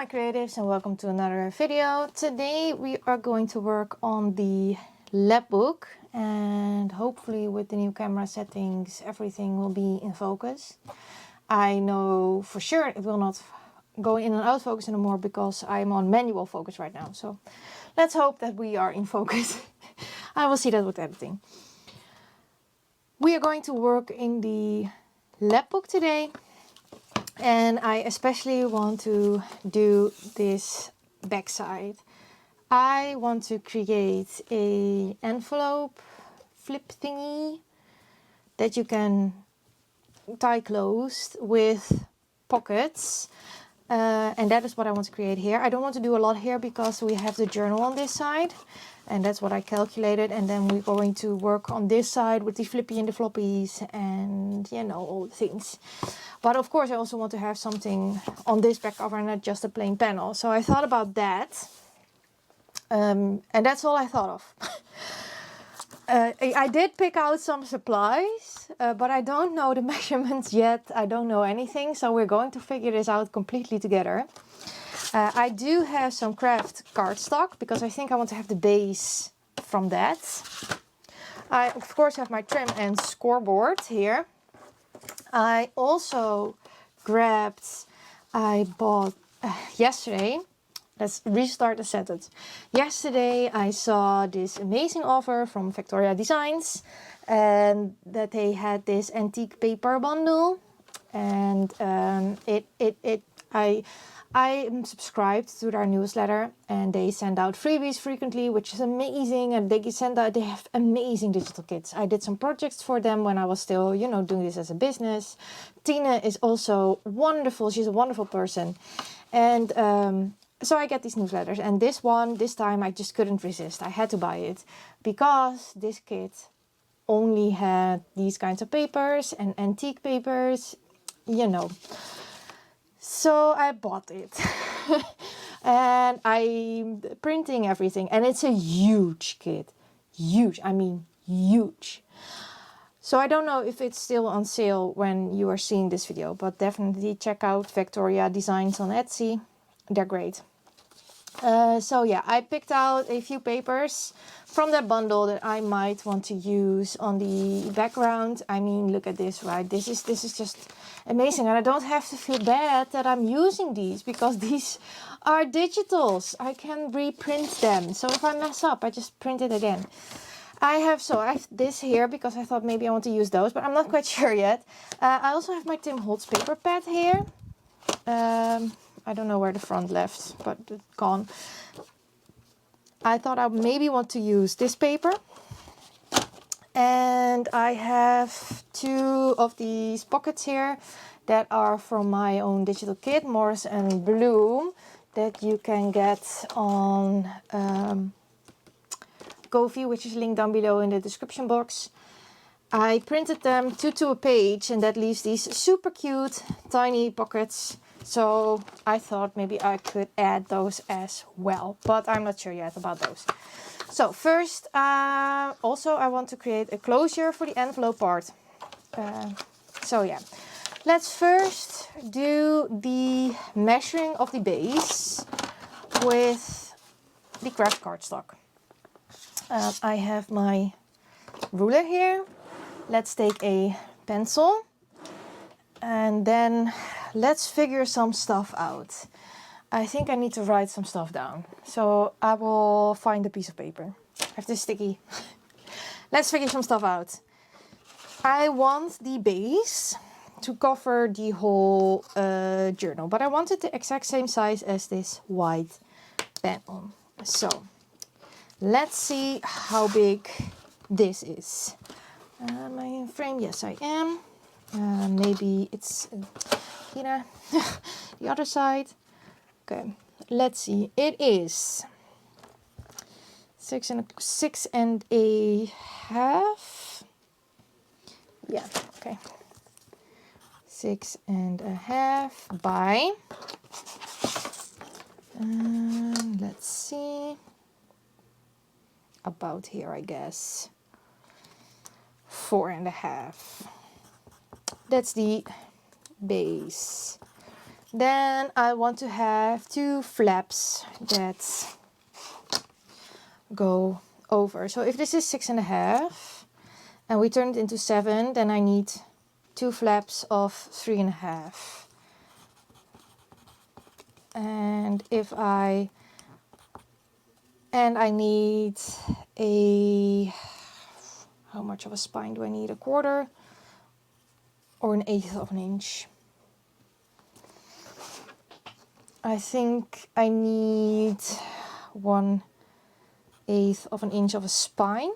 my creatives, and welcome to another video. Today we are going to work on the Lapbook, and hopefully with the new camera settings everything will be in focus. I know for sure it will not go in and out focus anymore because I'm on manual focus right now. So let's hope that we are in focus. I will see that with editing. We are going to work in the Lapbook today. And I especially want to do this backside. I want to create a envelope flip thingy that you can tie closed with pockets. And that is what I want to create here. I don't want to do a lot here because we have the journal on this side. And that's what I calculated. And then we're going to work on this side with the flippy and the floppies and, you know, all the things. But of course I also want to have something on this back cover and not just a plain panel. So I thought about that. And that's all I thought of. I did pick out some supplies, but I don't know the measurements yet. I don't know anything. So we're going to figure this out completely together. I do have some craft cardstock because I think I want to have the base from that. I of course have my trim and scoreboard here. I also I bought yesterday, let's restart the sentence. Yesterday I saw this amazing offer from Victoria Designs and that they had this antique paper bundle, and I am subscribed to their newsletter and they send out freebies frequently, which is amazing. And they have amazing digital kits. I did some projects for them when I was still, you know, doing this as a business. Tina is also wonderful. She's a wonderful person. And so I get these newsletters. And this time I just couldn't resist. I had to buy it because this kit only had these kinds of papers and antique papers, you know. So I bought it and I'm printing everything, and it's a huge kit, huge, I mean huge. So I don't know if it's still on sale when you are seeing this video, but definitely check out Victoria Designs on Etsy. They're great. So yeah, I picked out a few papers from that bundle that I might want to use on the background. I mean, look at this, right? This is just amazing, and I don't have to feel bad that I'm using these because these are digitals. I can reprint them. So if I mess up, I just print it again. I have this here because I thought maybe I want to use those, but I'm not quite sure yet. I also have my Tim Holtz paper pad here. I don't know where the front left, but it's gone. I thought I maybe want to use this paper. And I have two of these pockets here that are from my own digital kit, Morris and Bloom, that you can get on Ko-fi, which is linked down below in the description box. I printed them 2 to a page, and that leaves these super cute tiny pockets. So I thought maybe I could add those as well, but I'm not sure yet about those. So first, also I want to create a closure for the envelope part. So yeah, let's first do the measuring of the base with the craft cardstock. I have my ruler here. Let's take a pencil and then let's figure some stuff out. I think I need to write some stuff down. So I will find a piece of paper. I have this sticky. Let's figure some stuff out. I want the base to cover the whole journal, but I want it the exact same size as this white panel. So let's see how big this is. Am I in frame? Yes, I am. Maybe it's the other side. Okay, let's see. It is 6 and a half. Yeah, okay. 6 and a half by, let's see, about here, I guess. 4 and a half. That's the base. Then I want to have 2 flaps that go over. So if this is 6.5 and we turn it into 7, then I need 2 flaps of 3.5. And I need how much of a spine do I need? 1/4 or 1/8 of an inch? I think I need 1/8 of an inch of a spine.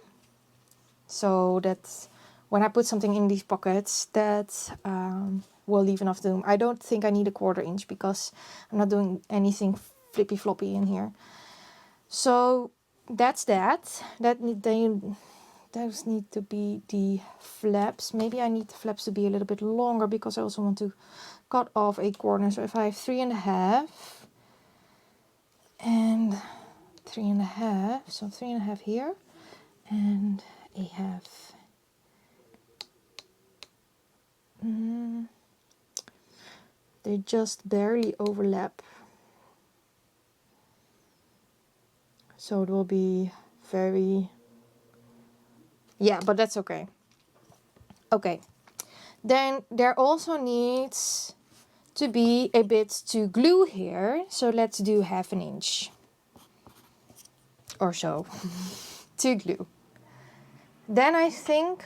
So that when I put something in these pockets, that will leave enough room. I don't think I need 1/4 inch because I'm not doing anything flippy floppy in here. So that's that. Those need to be the flaps. Maybe I need the flaps to be a little bit longer because I also want to cut off a corner. So if I have 3.5 and 3.5, so 3.5 here and a half. They just barely overlap. So it will be very... Yeah, but that's okay. Okay. Then there also needs to be a bit to glue here. So let's do 1/2 inch or so to glue. Then I think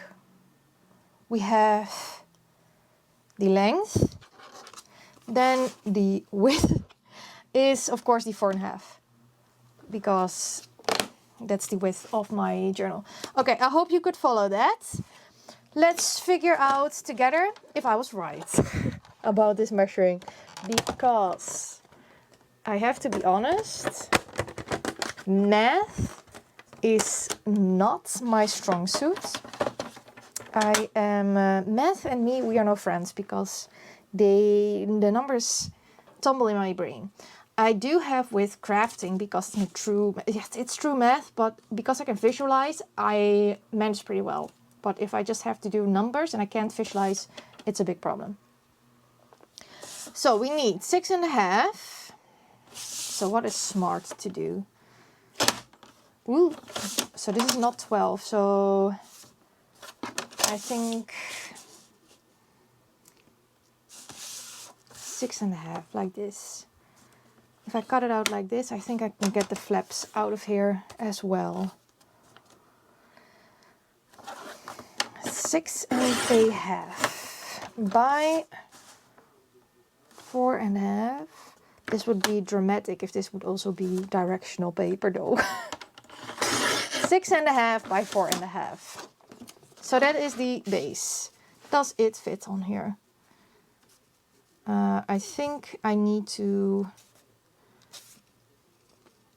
we have the length. Then the width is of course the 4.5 because that's the width of my journal. Okay, I hope you could follow that. Let's figure out together if I was right about this measuring, because I have to be honest, math is not my strong suit. I am math and me, we are no friends because the numbers tumble in my brain. I do have with crafting because it's true math, but because I can visualize, I manage pretty well. But if I just have to do numbers and I can't visualize, it's a big problem. So we need 6.5. So what is smart to do? Ooh, so this is not 12. So I think 6.5 like this. If I cut it out like this, I think I can get the flaps out of here as well. 6.5 by 4.5. This would be dramatic if this would also be directional paper though. 6.5 by 4.5. So that is the base. Does it fit on here? I think I need to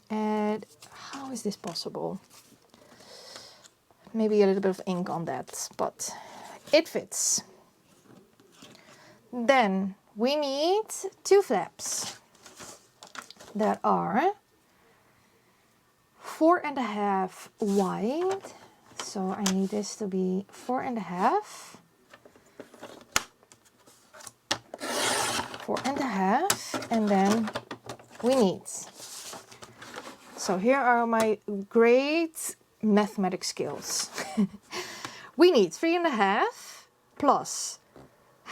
add, how is this possible? Maybe a little bit of ink on that, but it fits. Then we need 2 flaps that are 4.5 wide. So I need this to be 4.5. 4.5, and then we need. So here are my great mathematics skills. We need 3.5 plus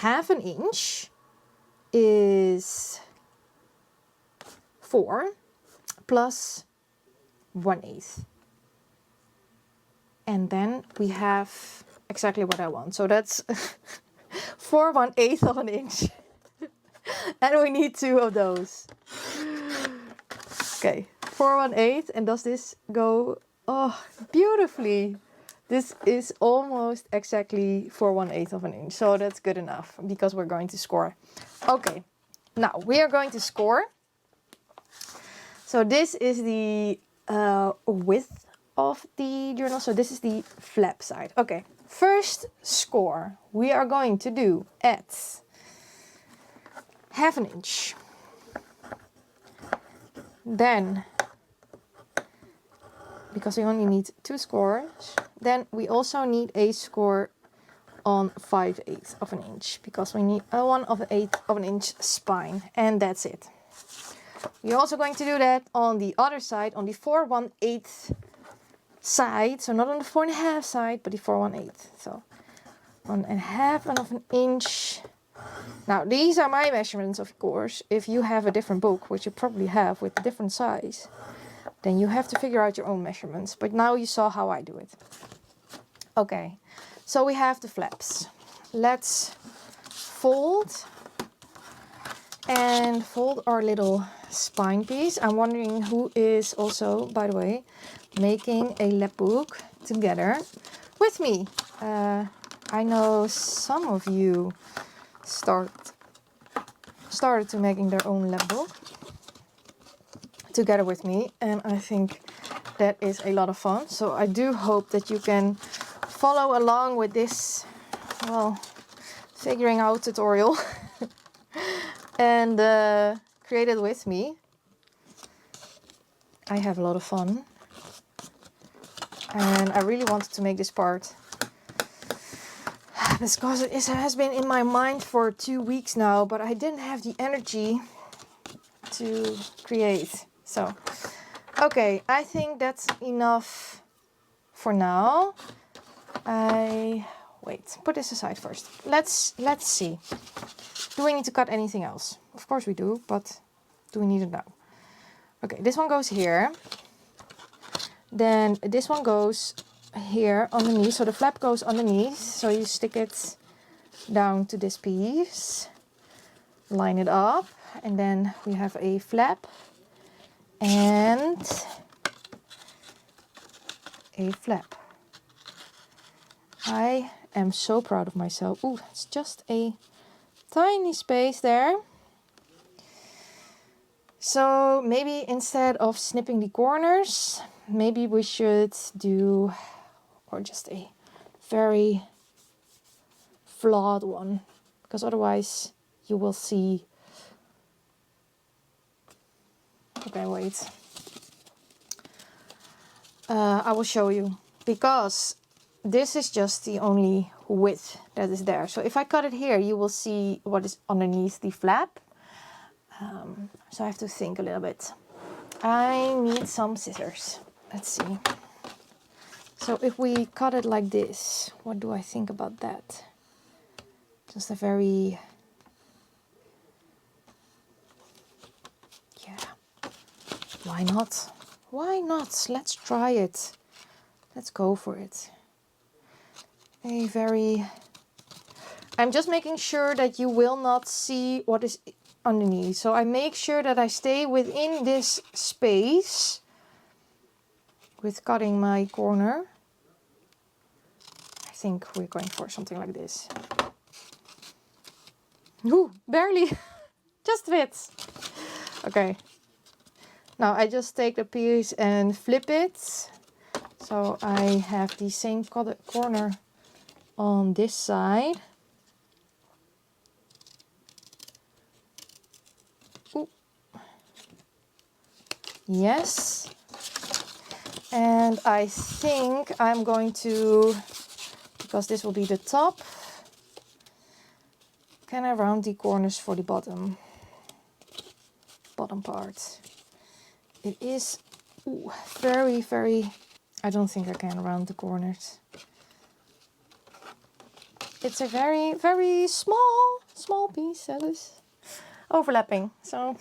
1/2 inch is 4 plus 1/8. And then we have exactly what I want. So that's 4 1/8 of an inch. And we need 2 of those. Okay, 4 1/8, and does this go, oh, beautifully. This is almost exactly 4 1/8 of an inch. So that's good enough because we're going to score. Okay, now we are going to score. So this is the width of the journal. So this is the flap side. Okay, first score we are going to do at 1/2 inch. Then, because we only need 2 scores, then we also need a score on 5/8 of an inch, because we need a 1/8 of an inch spine, and that's it. We're also going to do that on the other side, on the 4/1/8 side, so not on the 4.5 side, but the 4/1/8. So 1.5 of an inch. Now these are my measurements, of course. If you have a different book, which you probably have with a different size, then you have to figure out your own measurements. But now you saw how I do it. Okay, so we have the flaps. Let's fold our little spine piece. I'm wondering who is also, by the way, making a lap book together with me. I know some of you started to making their own lap book together with me, and I think that is a lot of fun. So I do hope that you can follow along with this, well, figuring out tutorial and create it with me. I have a lot of fun, and I really wanted to make this part because it has been in my mind for 2 weeks now, but I didn't have the energy to create. So, okay, I think that's enough for now. Wait, put this aside first. Let's see. Do we need to cut anything else? Of course we do, but do we need it now? Okay, this one goes here. Then this one goes here underneath. So the flap goes underneath. So you stick it down to this piece. Line it up. And then we have a flap. And a flap. I am so proud of myself. Ooh, it's just a tiny space there. So maybe instead of snipping the corners, maybe we should do, or just a very flawed one, because otherwise you will see. Okay, wait. I will show you, because this is just the only width that is there. So if I cut it here, you will see what is underneath the flap. So I have to think a little bit. I need some scissors. Let's see. So if we cut it like this, what do I think about that? Just a very, yeah, why not? Why not? Let's try it. Let's go for it. A very, I'm just making sure that you will not see what is underneath. So I make sure that I stay within this space with cutting my corner. I think we're going for something like this. Ooh, barely. Just fits. Okay. Now I just take the piece and flip it. So I have the same corner on this side. Ooh. Yes. And I think I'm going to, because this will be the top, can I round the corners for the bottom part? It is very, very, I don't think I can round the corners. It's a very, very small piece that is overlapping. So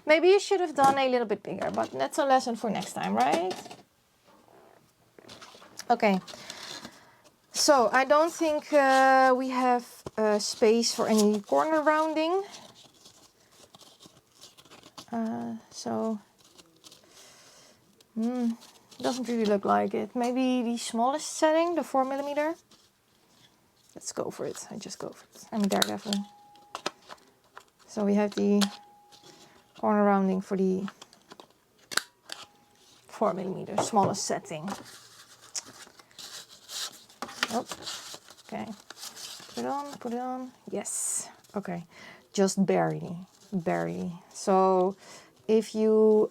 maybe you should have done a little bit bigger, but that's a lesson for next time, right? Okay. So I don't think we have space for any corner rounding. Doesn't really look like it. Maybe the smallest setting, the 4mm. Let's go for it. I just go for it. I'm a daredevil. So we have the corner rounding for the 4mm, smallest setting. Oh, okay. Put it on. Yes. Okay. Just barely. So if you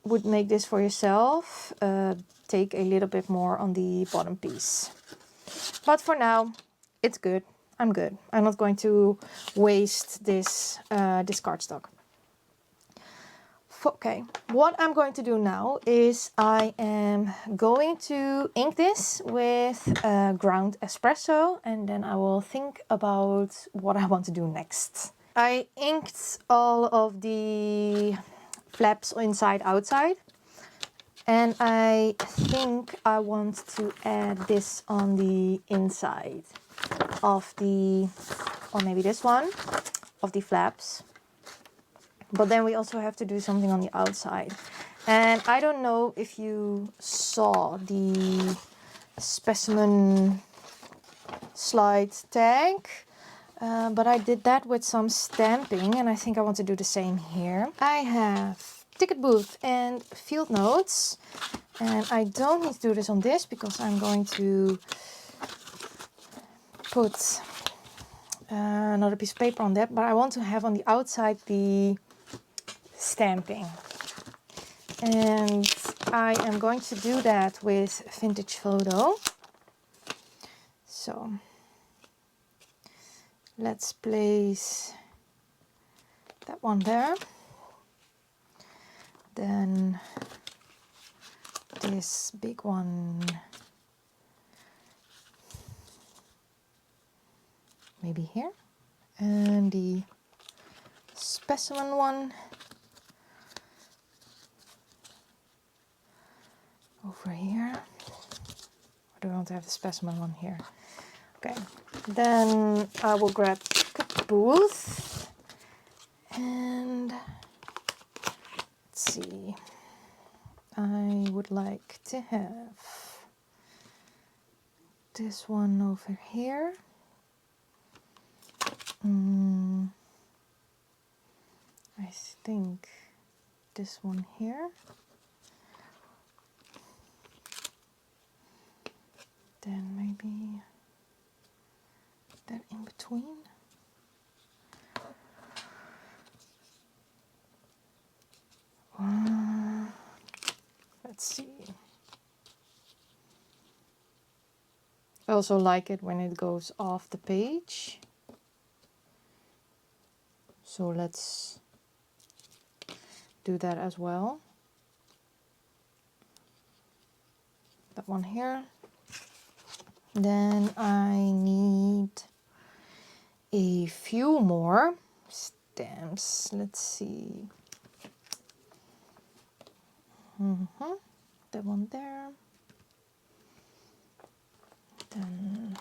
would make this for yourself, take a little bit more on the bottom piece. But for now, it's good. I'm good. I'm not going to waste this this cardstock. Okay, what I'm going to do now is I am going to ink this with ground espresso, and then I will think about what I want to do next. I inked all of the flaps inside outside, and I think I want to add this on the inside of the, or maybe this one, of the flaps. But then we also have to do something on the outside. And I don't know if you saw the specimen slide tag, but I did that with some stamping, and I think I want to do the same here. I have ticket booth and field notes, and I don't need to do this on this because I'm going to put another piece of paper on that, but I want to have on the outside the stamping, and I am going to do that with vintage photo. So let's place that one there, then this big one maybe here, and the specimen one over here. Or do I want to have the specimen one here? Okay, then I will grab ticket booth, and let's see, I would like to have this one over here. I think this one here. Then maybe that in between. Let's see. I also like it when it goes off the page. So let's do that as well. That one here. Then I need a few more stamps. Let's see. That one there. Then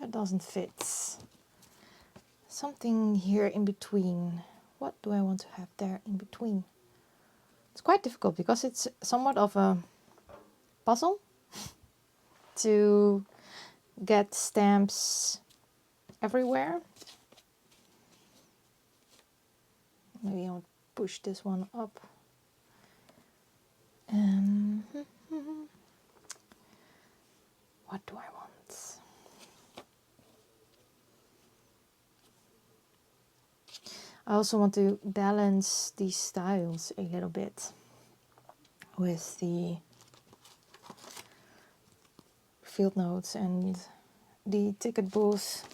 that doesn't fit. Something here in between. What do I want to have there in between? It's quite difficult because it's somewhat of a puzzle to get stamps everywhere. Maybe I'll push this one up. What do I want? I also want to balance these styles a little bit with the field notes and the ticket booth.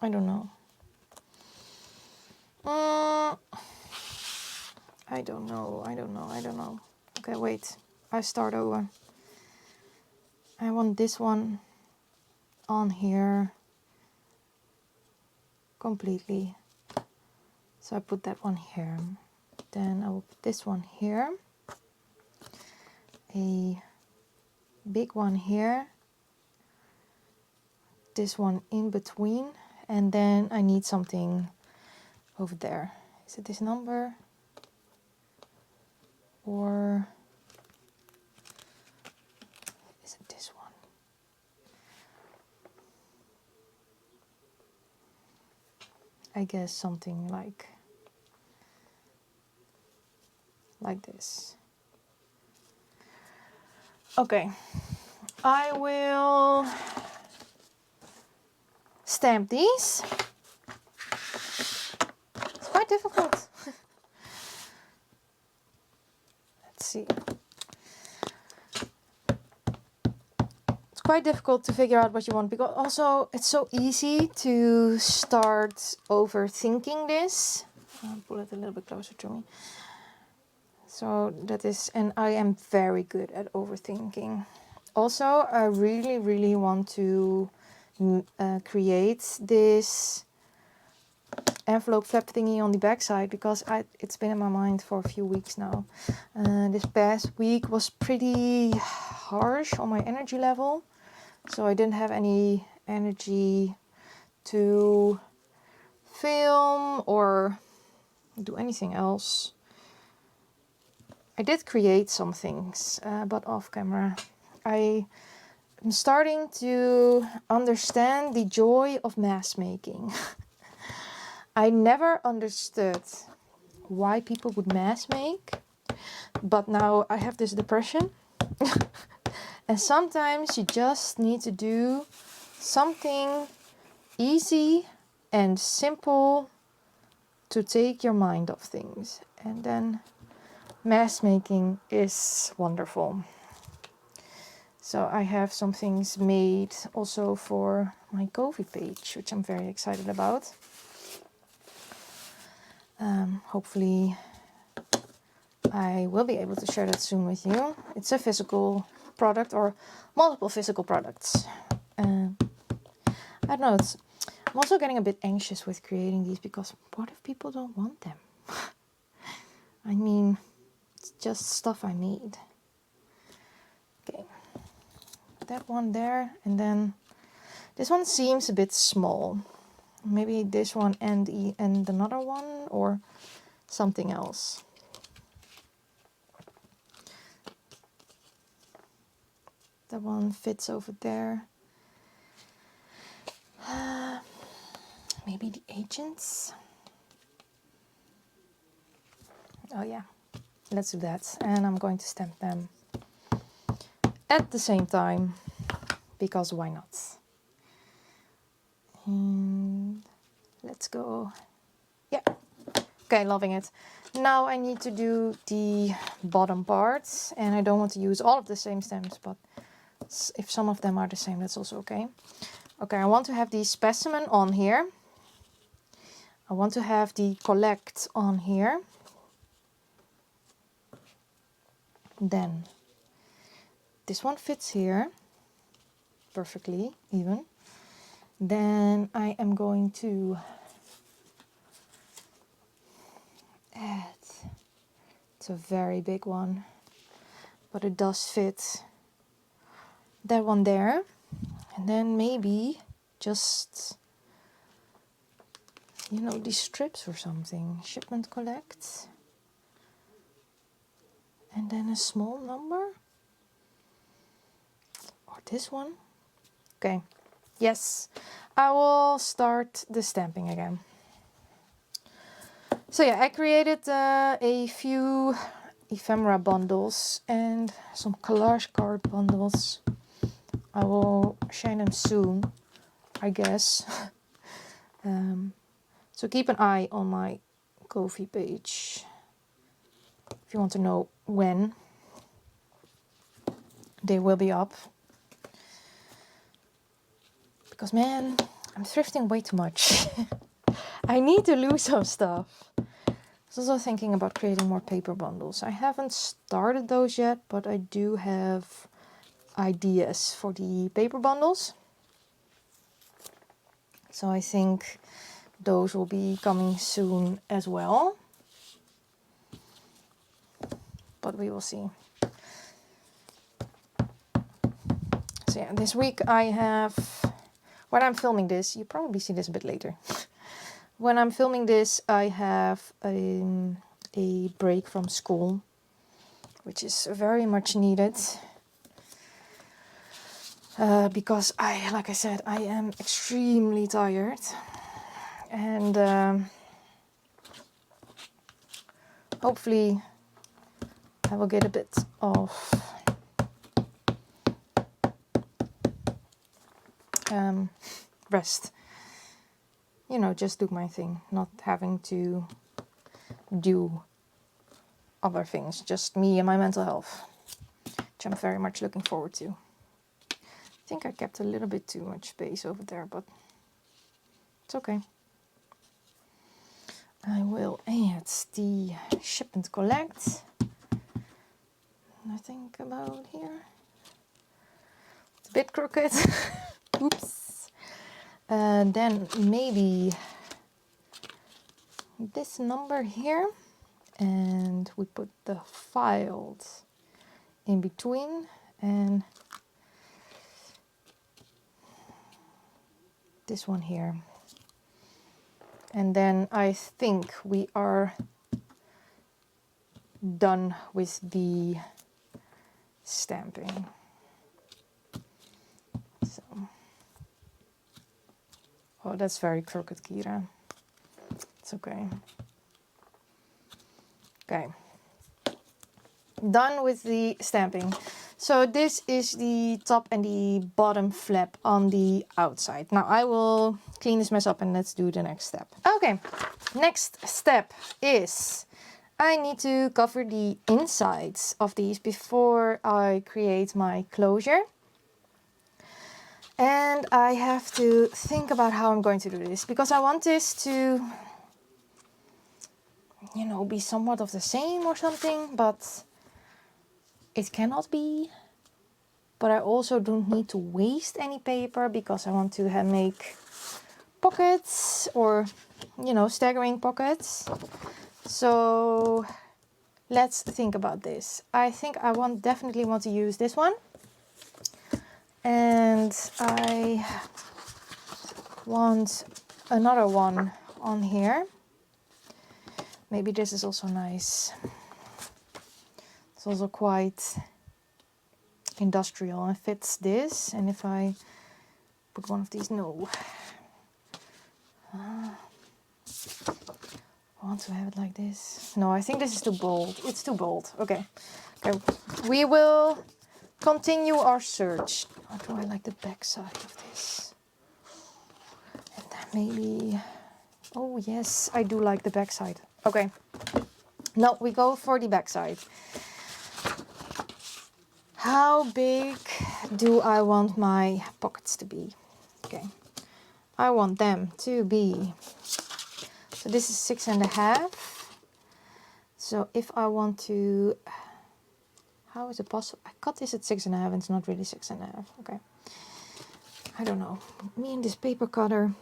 I don't know. I don't know. Okay, wait. I start over. I want this one on here completely. So I put that one here. Then I will put this one here. A big one here. This one in between. And then I need something over there. Is it this number? Or is it this one? I guess something like this. Okay, I will stamp these. It's quite difficult. quite difficult to figure out what you want, because also it's so easy to start overthinking this. I'll pull it a little bit closer to me. So that is, and I am very good at overthinking. Also, I really, really want to create this envelope flap thingy on the back side, because it's been in my mind for a few weeks now. This past week was pretty harsh on my energy level, so I didn't have any energy to film or do anything else. I did create some things, but off camera. I am starting to understand the joy of mask making. I never understood why people would mask make, but now I have this depression. And sometimes you just need to do something easy and simple to take your mind off things. And then mask making is wonderful. So I have some things made also for my Ko-fi page, which I'm very excited about. Hopefully I will be able to share that soon with you. It's a physical product, or multiple physical products. I don't know, I'm also getting a bit anxious with creating these, because what if people don't want them? I mean, it's just stuff I made. Okay, that one there, and then this one seems a bit small. Maybe this one and another one, or something else. That one fits over there. Maybe the agents. Oh yeah, let's do that. And I'm going to stamp them at the same time, because why not? And let's go. Yeah. Okay, loving it. Now I need to do the bottom parts, and I don't want to use all of the same stamps, but if some of them are the same, that's also okay. Okay, I want to have the specimen on here. I want to have the collect on here. Then this one fits here perfectly even. Then I am going to add, it's a very big one, but it does fit, that one there. And then maybe just, you know, these strips or something. Shipment collect. And then a small number. Or this one. Okay. Yes. I will start the stamping again. So yeah, I created a few ephemera bundles and some collage card bundles. I will share them soon, I guess. So keep an eye on my Ko-fi page if you want to know when they will be up. Because man, I'm thrifting way too much. I need to lose some stuff. I was also thinking about creating more paper bundles. I haven't started those yet, but I do have ideas for the paper bundles. So I think those will be coming soon as well. But we will see. So yeah, this week I have, when I'm filming this, you probably see this a bit later. When I'm filming this, I have a break from school, which is very much needed. Because like I said, I am extremely tired. And hopefully I will get a bit of rest. You know, just do my thing, not having to do other things, just me and my mental health, which I'm very much looking forward to. think I kept a little bit too much space over there, but it's okay. I will add the ship and collect. Nothing about here. It's a bit crooked. Oops. Then maybe this number here, and we put the files in between, and this one here. And then I think we are done with the stamping. So, oh, that's very crooked, Kyra. It's okay. Okay. Done with the stamping. So this is the top and the bottom flap on the outside. Now I will clean this mess up and let's do the next step. Okay, next step is I need to cover the insides of these before I create my closure. And I have to think about how I'm going to do this, because I want this to, you know, be somewhat of the same or something, but it cannot be. But I also don't need to waste any paper, because I want to make pockets, or, you know, staggering pockets. So let's think about this. I think I definitely want to use this one. And I want another one on here. Maybe this is also nice. It's also quite industrial and fits this. And if I put one of these, no. I want to have it like this. No, I think this is too bold. It's too bold. Okay. Okay. We will continue our search. Or do I like the back side of this? And then maybe... Oh yes, I do like the back side. Okay. No, we go for the back side. How big do I want my pockets to be? Okay. I want them to be... So this is 6.5. So if I want to... How is it possible? I cut this at 6.5 and it's not really 6.5. Okay. I don't know. Me and this paper cutter.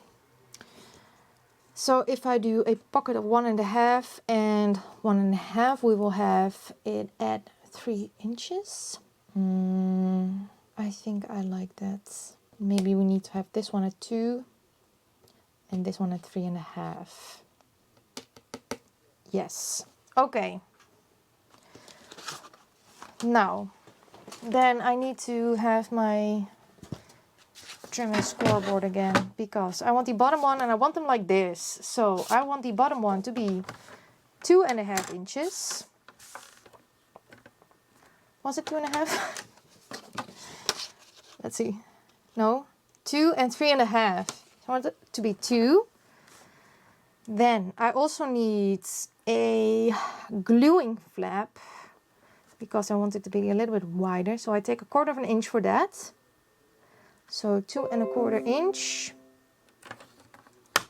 So if I do a pocket of 1.5 and 1.5, we will have it at 3 inches. I think I like that. Maybe we need to have this one at 2 and this one at 3.5. Yes. Okay. Now, then I need to have my trim and scoreboard again, because I want the bottom one and I want them like this. So I want the bottom one to be 2.5 inches. Was it 2.5? Let's see. No, 2 and 3.5. I want it to be 2. Then I also need a gluing flap, because I want it to be a little bit wider. So I take 1/4 inch for that. So 2.25 inch.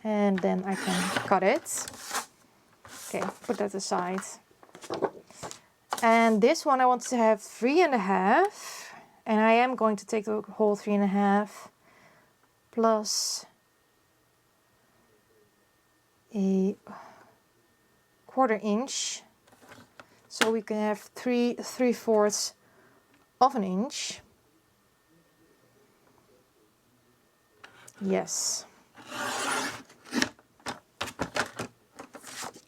And then I can cut it. Okay, put that aside. And this one I want to have 3.5. And I am going to take the whole 3.5 plus a 1/4 inch. So we can have 3/4 of an inch. Yes.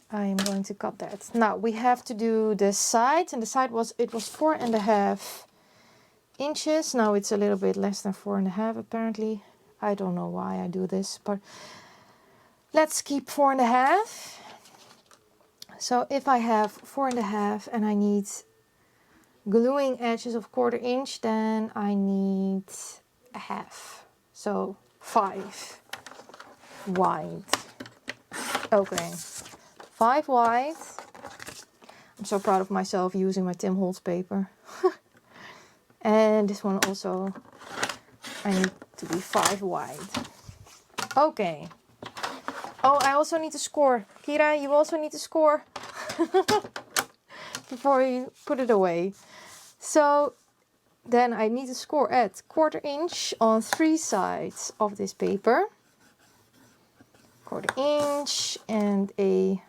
I am going to cut that. Now we have to do the side, and the side was 4.5 inches. Now it's a little bit less than 4.5 apparently. I don't know why I do this, but let's keep 4.5. So if I have 4.5 and I need gluing edges of 1/4 inch, then I need 1/2. So 5 wide. Okay, 5 wide. I'm so proud of myself using my Tim Holtz paper. And this one also I need to be 5 wide. Okay. Oh, I also need to score. Kyra, you also need to score before you put it away. So then I need to score at 1/4 inch on 3 sides of this paper. 1/4 inch and a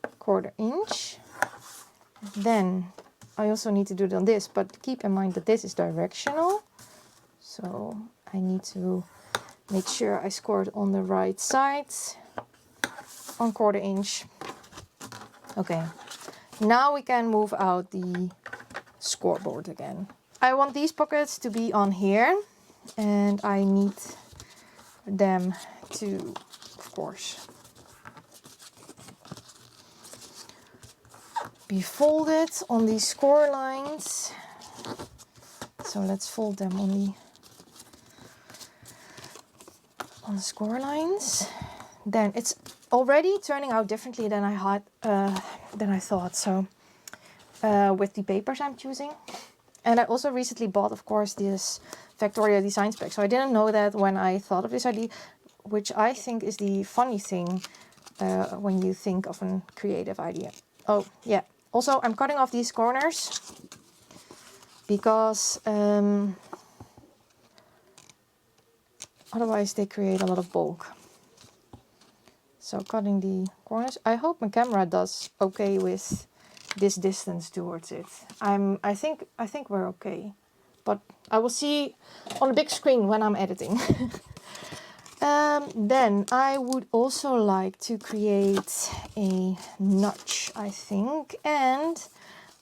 1/4 inch. Then I also need to do it on this, but keep in mind that this is directional. So I need to make sure I score it on the right side on 1/4 inch. Okay, now we can move out the scoreboard again. I want these pockets to be on here, and I need them to, of course, be folded on these score lines. So let's fold them on the score lines. Then it's already turning out differently than I thought. So with the papers I'm choosing, and I also recently bought, of course, this Factoria design spec. So I didn't know that when I thought of this idea, which I think is the funny thing when you think of a creative idea. Oh yeah. Also, I'm cutting off these corners because otherwise they create a lot of bulk. So cutting the corners. I hope my camera does okay with this distance towards it. I think we're okay, but I will see on the big screen when I'm editing. Then I would also like to create a notch, I think, and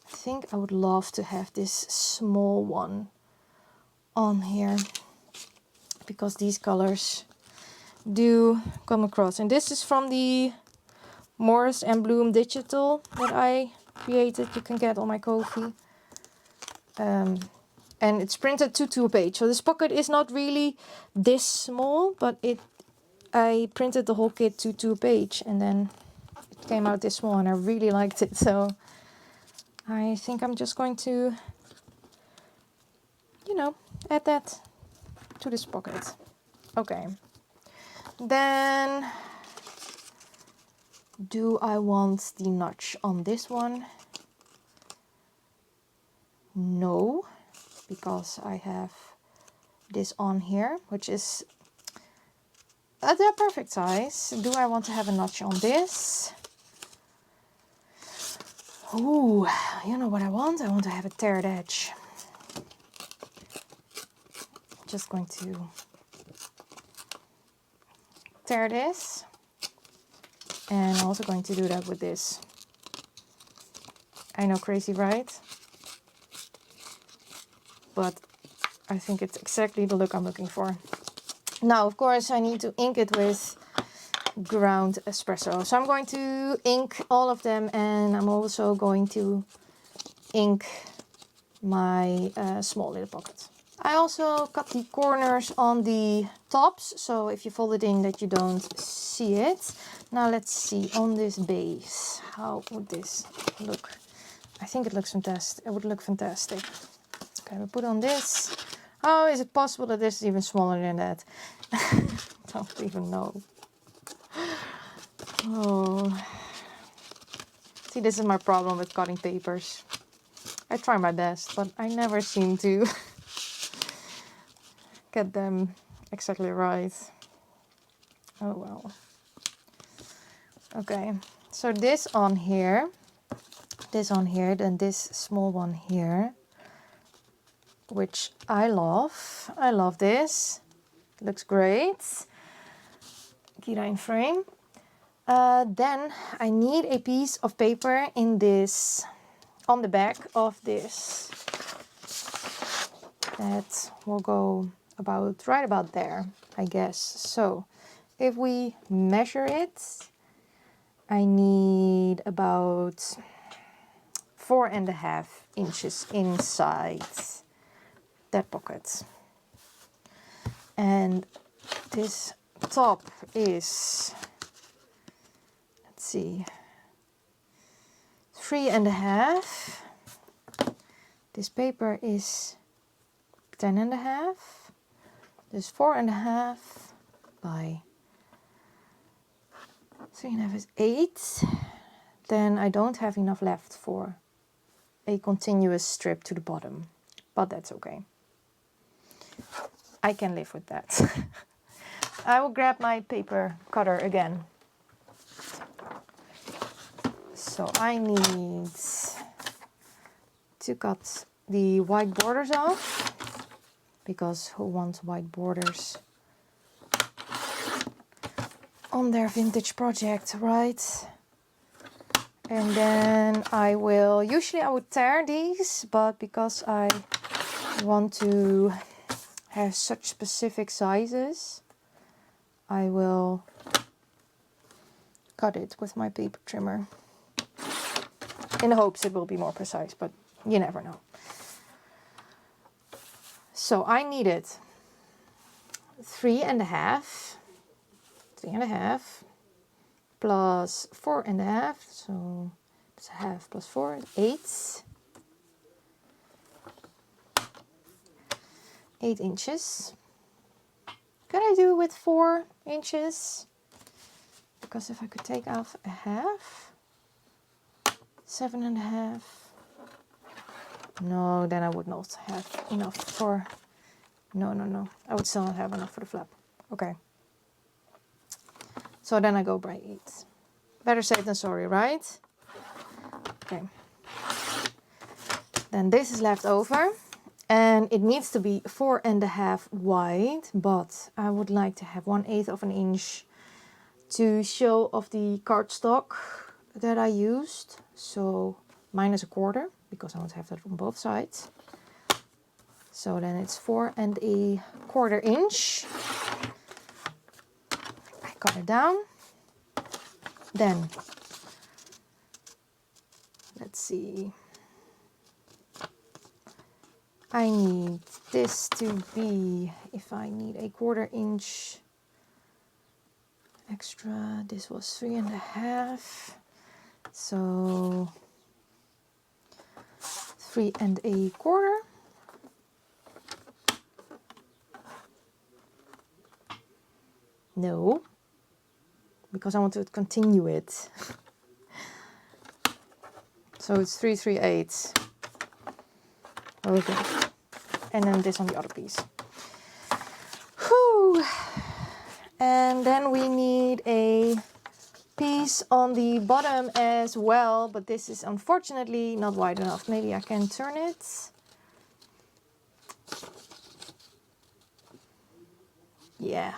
I think I would love to have this small one on here because these colors do come across. And this is from the Morris and Bloom digital that I created. You can get on my Ko-fi. And it's printed to a page. So this pocket is not really this small, but I printed the whole kit to a page, and then it came out this small, and I really liked it. So I think I'm just going to, add that to this pocket. Okay. Then, do I want the notch on this one? No, because I have this on here, which is the perfect size. Do I want to have a notch on this? Ooh, you know what I want? I want to have a teared edge. Just going to tear this, and I'm also going to do that with this. I know, crazy, right? But I think it's exactly the look I'm looking for. Now, of course, I need to ink it with ground espresso. So I'm going to ink all of them, and I'm also going to ink my small little pocket. I also cut the corners on the tops, so if you fold it in that you don't see it. Now let's see on this base, how would this look? I think it looks fantastic. It would look fantastic. Okay, we put on this. Oh, is it possible that this is even smaller than that? Don't even know. Oh. See, this is my problem with cutting papers. I try my best, but I never seem to get them exactly right. Oh well. Okay, so this on here, then this small one here, which I love. I love this. It looks great. Kyra in frame. Then I need a piece of paper in this, on the back of this. That will go about right about there, I guess. So if we measure it, I need about 4.5 inches inside that pocket. And this top is, let's see, 3.5. This paper is 10.5. This 4.5 by 3.5 is 8. Then I don't have enough left for a continuous strip to the bottom, but that's okay. I can live with that. I will grab my paper cutter again. So I need to cut the white borders off, because who wants white borders on their vintage project, right? And then I will, usually I would tear these, but because I want to have such specific sizes, I will cut it with my paper trimmer in hopes it will be more precise, but you never know. So I needed 3.5 plus 4.5, so it's 1/2 plus 4, 8. 8 inches. Could I do with 4 inches? Because if I could take off 1/2, 7.5. No, then I would not have enough for... No. I would still not have enough for the flap. Okay. So then I go by 8. Better safe than sorry, right? Okay. Then this is left over. And it needs to be 4.5 wide. But I would like to have 1/8 of an inch to show off the cardstock that I used. So -1/4, because I want to have that on both sides. So then it's 4.25 inch. I cut it down. Then, let's see. I need this to be, if I need 1/4 inch extra, this was 3.5. So 3.25. No, because I want to continue it. So it's 3/3/8. Okay. And then this on the other piece. Whew. And then we need a piece on the bottom as well, but this is unfortunately not wide enough. Maybe I can turn it. Yeah.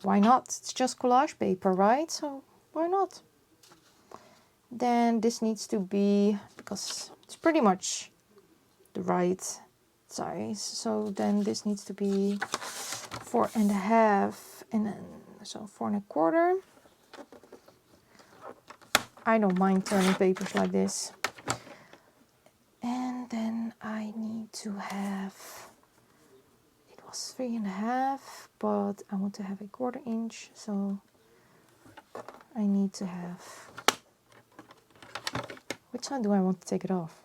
Why not? It's just collage paper, right? So why not? Then this needs to be, because it's pretty much the right size. So then this needs to be 4.5, and then so 4.25. I don't mind turning papers like this. And then I need to have, it was 3.5, but I want to have 1/4 inch, so I need to have, which side do I want to take it off?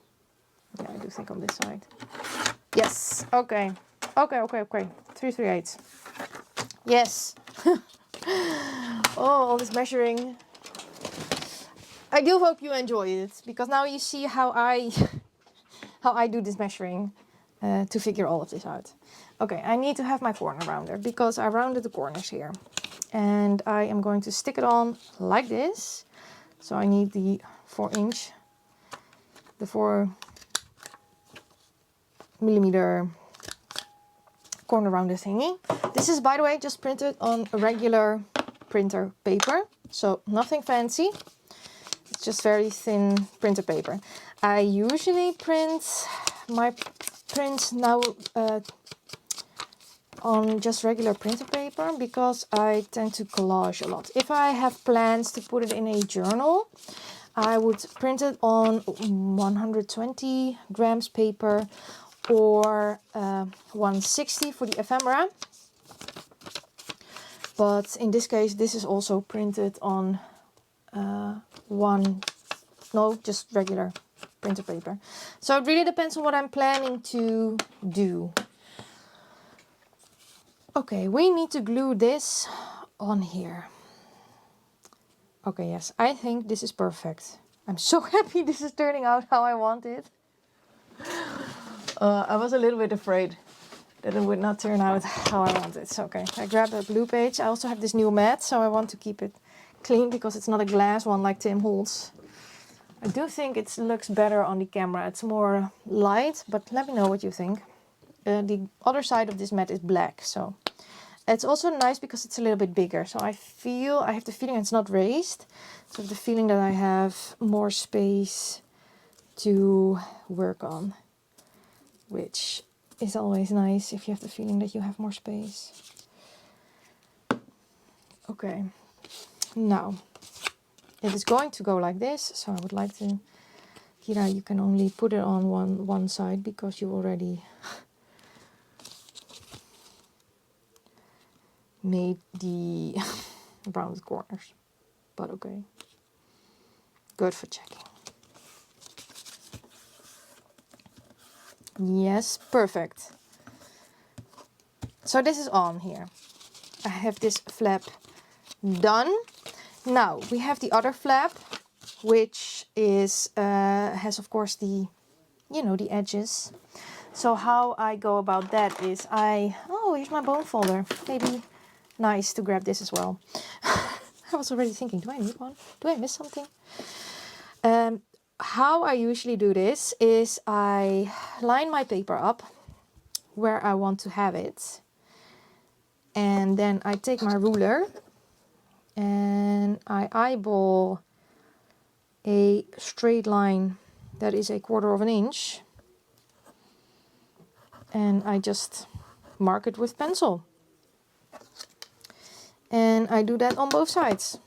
Yeah, I do think on this side. Yes, okay. 3/3/8. Yes. Oh, all this measuring. I do hope you enjoy it, because now you see how I do this measuring to figure all of this out. Okay, I need to have my corner rounder, because I rounded the corners here. And I am going to stick it on like this. So I need the 4 millimeter corner rounder thingy. This is, by the way, just printed on a regular printer paper. So nothing fancy. It's just very thin printer paper. I usually print my prints now on just regular printer paper, because I tend to collage a lot. If I have plans to put it in a journal, I would print it on 120 grams paper or 160 for the ephemera. But in this case, this is also printed on just regular printer paper. So it really depends on what I'm planning to do. Okay, we need to glue this on here. Okay, yes, I think this is perfect. I'm so happy this is turning out how I want it. I was a little bit afraid that it would not turn out how I wanted. So, okay, I grabbed a blue page. I also have this new mat, so I want to keep it clean because it's not a glass one like Tim holds. I do think it looks better on the camera. It's more light, but let me know what you think. The other side of this mat is black, so it's also nice because it's a little bit bigger. So I have the feeling it's not raised. So the feeling that I have more space to work on, which is always nice if you have the feeling that you have more space. Okay, now it is going to go like this. So I would like to, Kyra, you can only put it on one side because you already made the round corners, but okay, good for checking. Yes, perfect. So this is on here. I have this flap done. Now we have the other flap, which is has of course the, you know, the edges. So how I go about that is oh, here's my bone folder. Maybe nice to grab this as well. I was already thinking, do I need one? Do I miss something? How I usually do this is I line my paper up where I want to have it. And then I take my ruler and I eyeball a straight line that is 1/4 of an inch. And I just mark it with pencil. And I do that on both sides.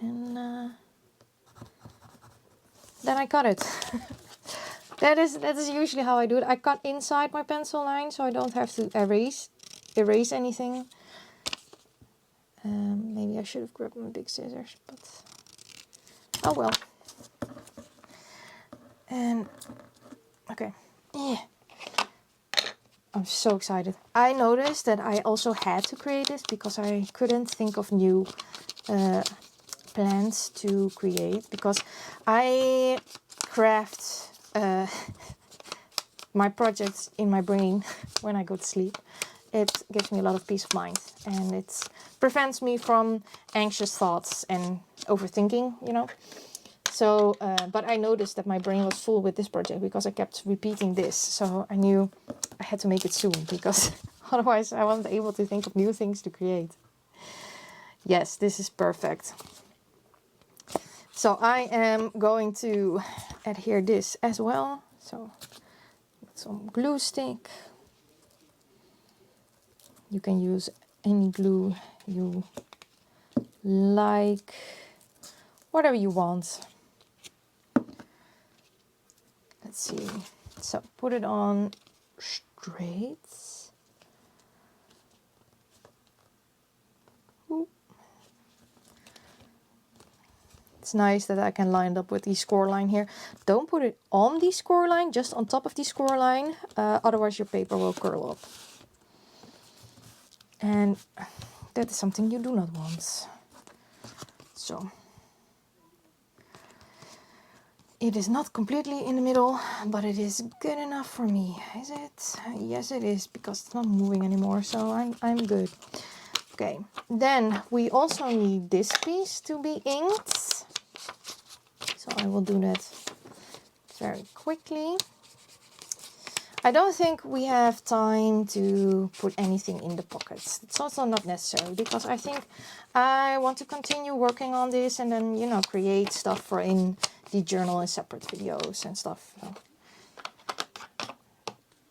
And then I cut it. that is usually how I do it. I cut inside my pencil line so I don't have to erase anything. Maybe I should have grabbed my big scissors, but oh well. And okay, yeah. I'm so excited. I noticed that I also had to create this because I couldn't think of new plans to create, because I craft my projects in my brain when I go to sleep. It gives me a lot of peace of mind and it prevents me from anxious thoughts and overthinking, you know. So, but I noticed that my brain was full with this project because I kept repeating this. So I knew I had to make it soon because otherwise I wasn't able to think of new things to create. Yes, this is perfect. So I am going to adhere this as well. So some glue stick. You can use any glue you like, whatever you want. Let's see. So put it on straight. Ooh. It's nice that I can line it up with the score line here. Don't put it on the score line, just on top of the score line. Otherwise your paper will curl up. And that is something you do not want. So it is not completely in the middle, but it is good enough for me. Is it? Yes, it is, because it's not moving anymore, so I'm good. Okay, then we also need this piece to be inked. So I will do that very quickly. I don't think we have time to put anything in the pockets. It's also not necessary because I think I want to continue working on this and then, you know, create stuff for in the journal in separate videos and stuff. So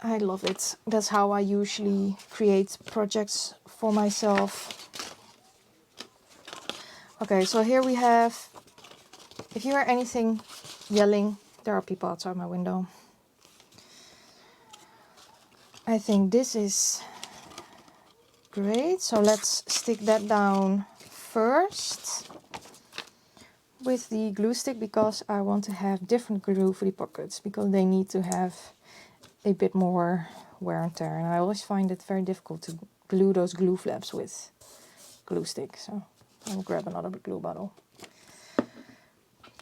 I love it. That's how I usually create projects for myself. Okay, so here we have, if you hear anything yelling, there are people outside my window. I think this is great. So let's stick that down first with the glue stick because I want to have different glue for the pockets because they need to have a bit more wear and tear. And I always find it very difficult to glue those glue flaps with glue stick. So I'll grab another glue bottle.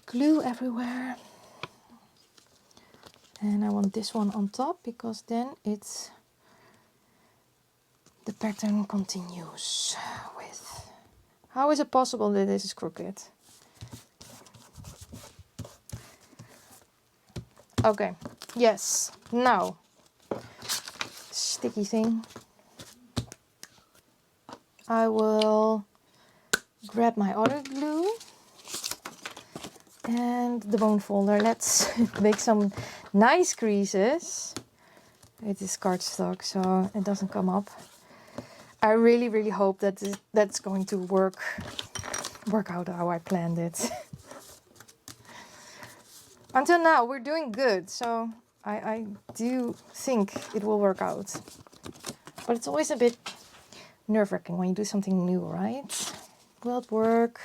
Glue everywhere. And I want this one on top because then it's the pattern continues with. How is it possible that this is crooked? Okay, yes, now, sticky thing. I will grab my other glue and the bone folder. Let's make some nice creases. It is cardstock, so it doesn't come up. I really hope that that's going to work out how I planned it. Until now, we're doing good, so I do think it will work out. But it's always a bit nerve-wracking when you do something new, right? Will it work?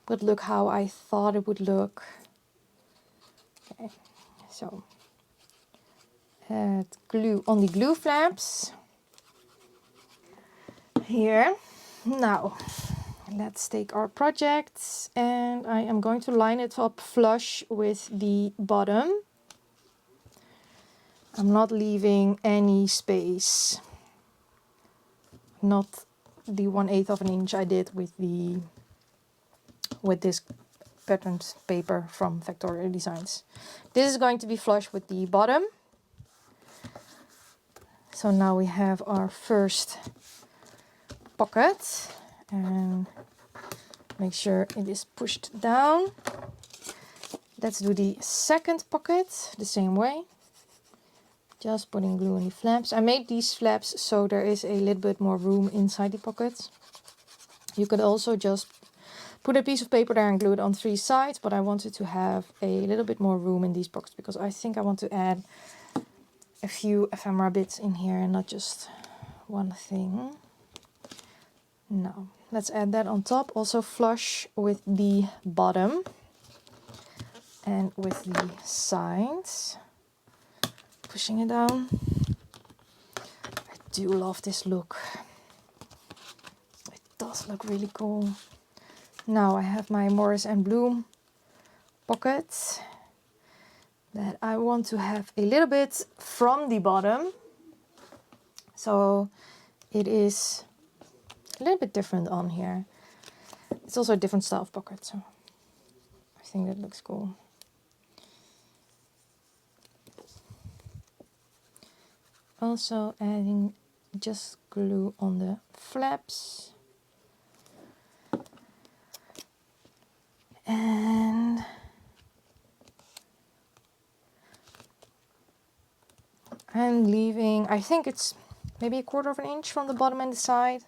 Will it look how I thought it would look? Okay, so add glue on the glue flaps. Here. Now, let's take our project and I am going to line it up flush with the bottom. I'm not leaving any space. Not the 1/8 of an inch I did with this patterned paper from Factorio Designs. This is going to be flush with the bottom. So now we have our first pocket and make sure it is pushed down. Let's do the second pocket the same way. Just putting glue in the flaps. I made these flaps so there is a little bit more room inside the pockets. You could also just put a piece of paper there and glue it on 3 sides, but I wanted to have a little bit more room in these pockets because I think I want to add a few ephemera bits in here and not just one thing. Now, let's add that on top, also flush with the bottom and with the sides. Pushing it down. I do love this look. It does look really cool. Now I have my Morris and Bloom pocket that I want to have a little bit from the bottom. So it is a little bit different on here. It's also a different style of pocket, so I think that looks cool. Also adding just glue on the flaps. And I'm leaving, I think it's maybe 1/4 of an inch from the bottom and the side.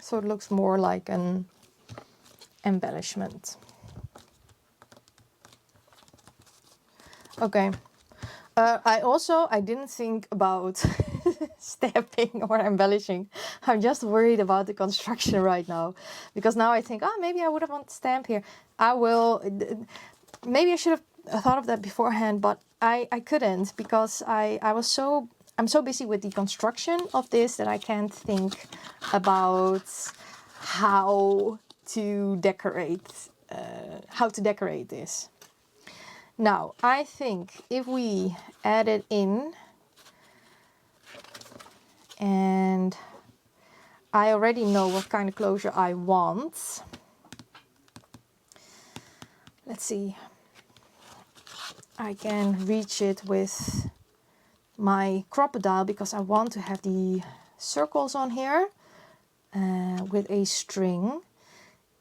So it looks more like an embellishment. Okay. I didn't think about stamping or embellishing. I'm just worried about the construction right now. Because now I think, oh, maybe I would have wanted to stamp here. I will, maybe I should have thought of that beforehand, but I couldn't because I'm so busy with the construction of this that I can't think about how to decorate this. Now, I think if we add it in, and I already know what kind of closure I want. Let's see. I can reach it with my crocodile because I want to have the circles on here with a string.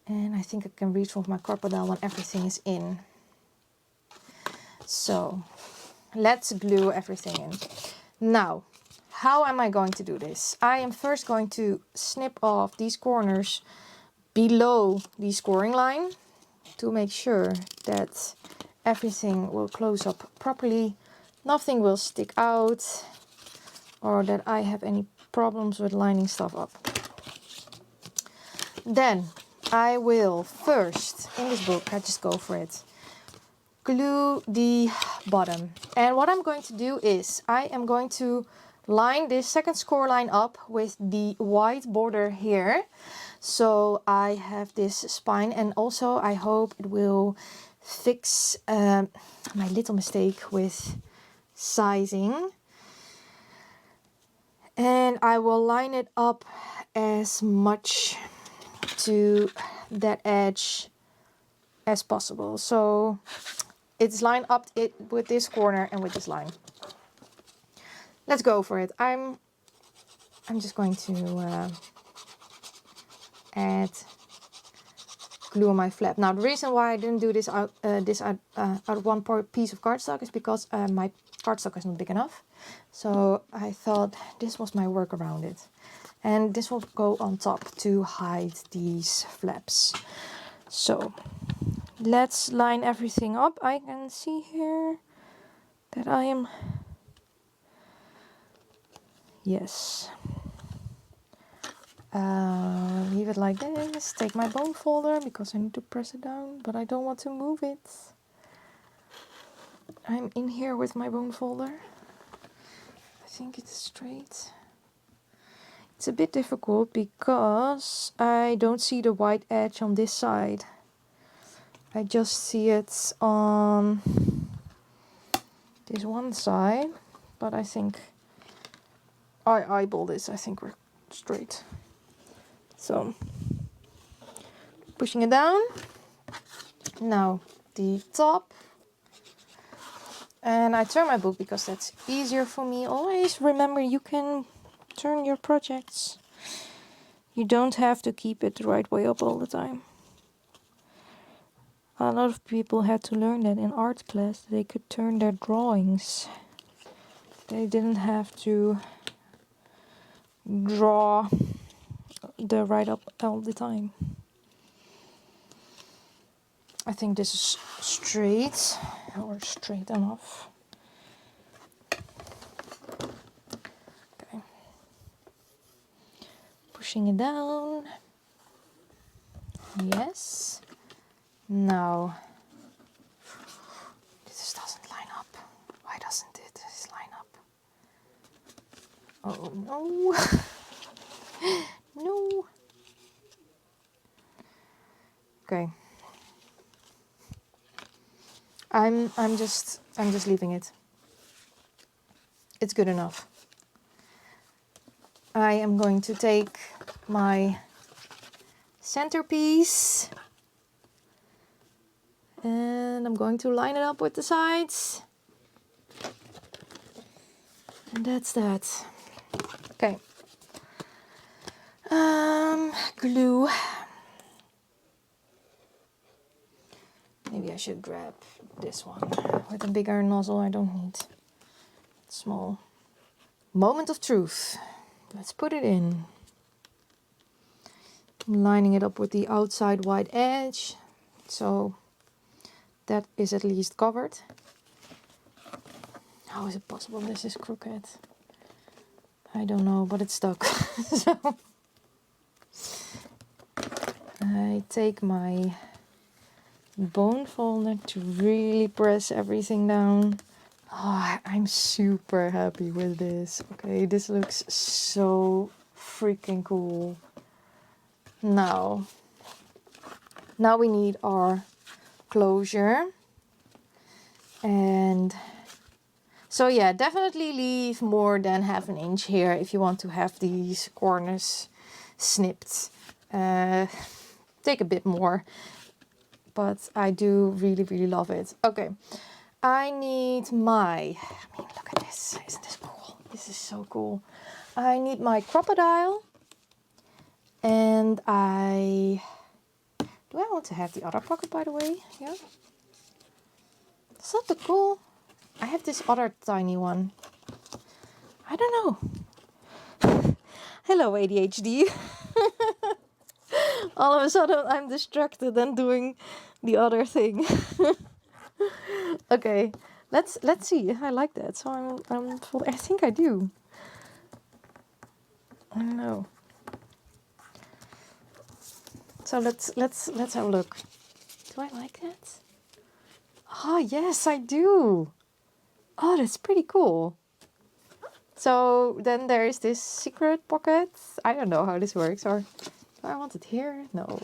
And I think I can reach with my crocodile when everything is in. So let's glue everything in. Now, how am I going to do this? I am first going to snip off these corners below the scoring line to make sure that everything will close up properly. Nothing will stick out or that I have any problems with lining stuff up. Then I will first, in this book, I just go for it, glue the bottom. And what I'm going to do is I am going to line this second score line up with the white border here. So I have this spine, and also I hope it will fix my little mistake with sizing. And I will line it up as much to that edge as possible. So it's lined up with this corner and with this line. Let's go for it. I'm just going to add glue on my flap. Now the reason why I didn't do this out of one piece of cardstock is because my cardstock is not big enough. So I thought this was my work around it. And this will go on top to hide these flaps. So let's line everything up. I can see here that I am... Yes. Leave it like this. Take my bone folder because I need to press it down, but I don't want to move it. I'm in here with my bone folder. I think it's straight. It's a bit difficult because I don't see the white edge on this side. I just see it on this one side, but I think I eyeball this. I think we're straight. So pushing it down. Now the top. And I turn my book because that's easier for me. Always remember, you can turn your projects. You don't have to keep it the right way up all the time. A lot of people had to learn that in art class. They could turn their drawings. They didn't have to draw the right up all the time. I think this is straight, or straight enough. Okay. Pushing it down. Yes. Now, this doesn't line up. Why doesn't this line up? Oh no. No. Okay. I'm just leaving it. It's good enough. I am going to take my centerpiece and I'm going to line it up with the sides. And that's that. Okay. Glue. Maybe I should grab this one with a bigger nozzle. I don't need small. Moment of truth. Let's put it in. I'm lining it up with the outside white edge, so that is at least covered. How is it possible this is crooked? I don't know, but it's stuck. So I take my bone folder to really press everything down. Oh, I'm super happy with this. Okay, this looks so freaking cool. Now we need our closure. And so yeah, definitely leave more than ½ an inch here if you want to have these corners snipped. Take a bit more. But I do really love it. Okay, I need my, look at this. Isn't this cool? This is so cool. I need my crocodile. And do I want to have the other pocket, by the way? Yeah. Is that the cool? I have this other tiny one. I don't know. Hello, ADHD. All of a sudden I'm distracted and doing the other thing. Okay, let's see. I like that. So I think I do. I don't know. So let's have a look. Do I like that? Oh yes, I do. Oh, that's pretty cool. So then there is this secret pocket. I don't know how this works, or do I want it here? No.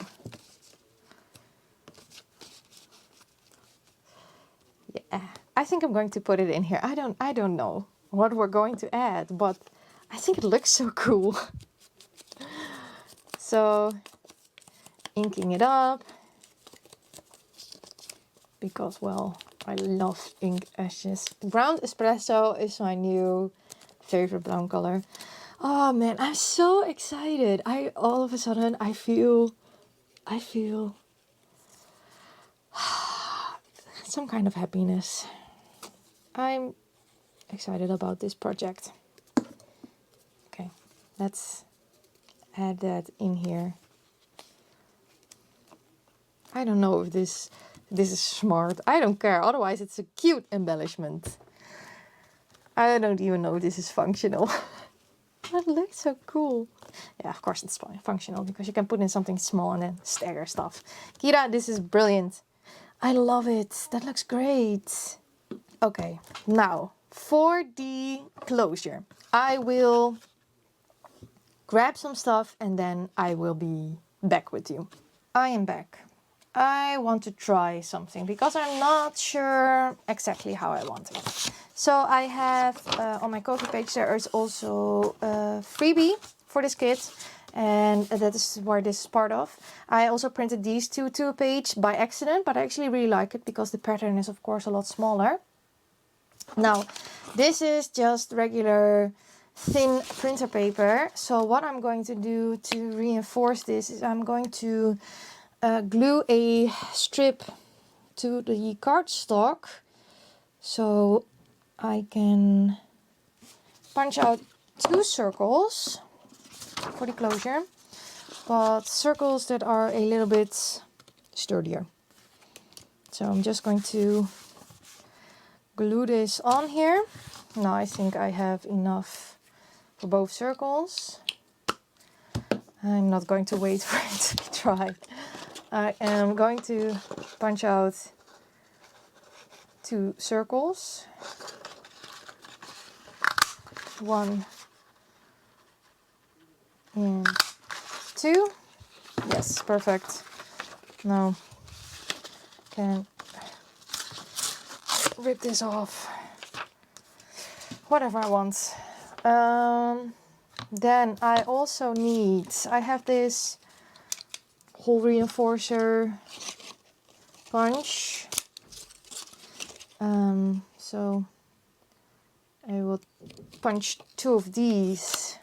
Yeah, I think I'm going to put it in here. I don't know what we're going to add, but I think it looks so cool. So, inking it up, because, well, I love ink ashes. Brown espresso is my new favorite brown color. Oh man, I'm so excited. All of a sudden I feel some kind of happiness. I'm excited about this project. Okay, let's add that in here. I don't know if this is smart. I don't care. Otherwise, it's a cute embellishment. I don't even know if this is functional. That looks so cool. Yeah, of course it's functional because you can put in something small and then stagger stuff. Kyra, this is brilliant. I love it. That looks great. Okay, now for the closure, I will grab some stuff and then I will be back with you. I am back. I want to try something because I'm not sure exactly how I want it. So I have on my Ko-fi page there is also a freebie for this kit, and that is where this is part of. I also printed these two to a page by accident, but I actually really like it because the pattern is of course a lot smaller. Now this is just regular thin printer paper. So what I'm going to do to reinforce this is I'm going to glue a strip to the cardstock so I can punch out 2 circles for the closure, but circles that are a little bit sturdier. So I'm just going to glue this on here. Now I think I have enough for both circles. I'm not going to wait for it to be dry. I am going to punch out 2 circles. 1 and 2. Yes, perfect. Now I can rip this off. Whatever I want. Then I also need, I have this hole reinforcer punch. So I will punch 2 of these.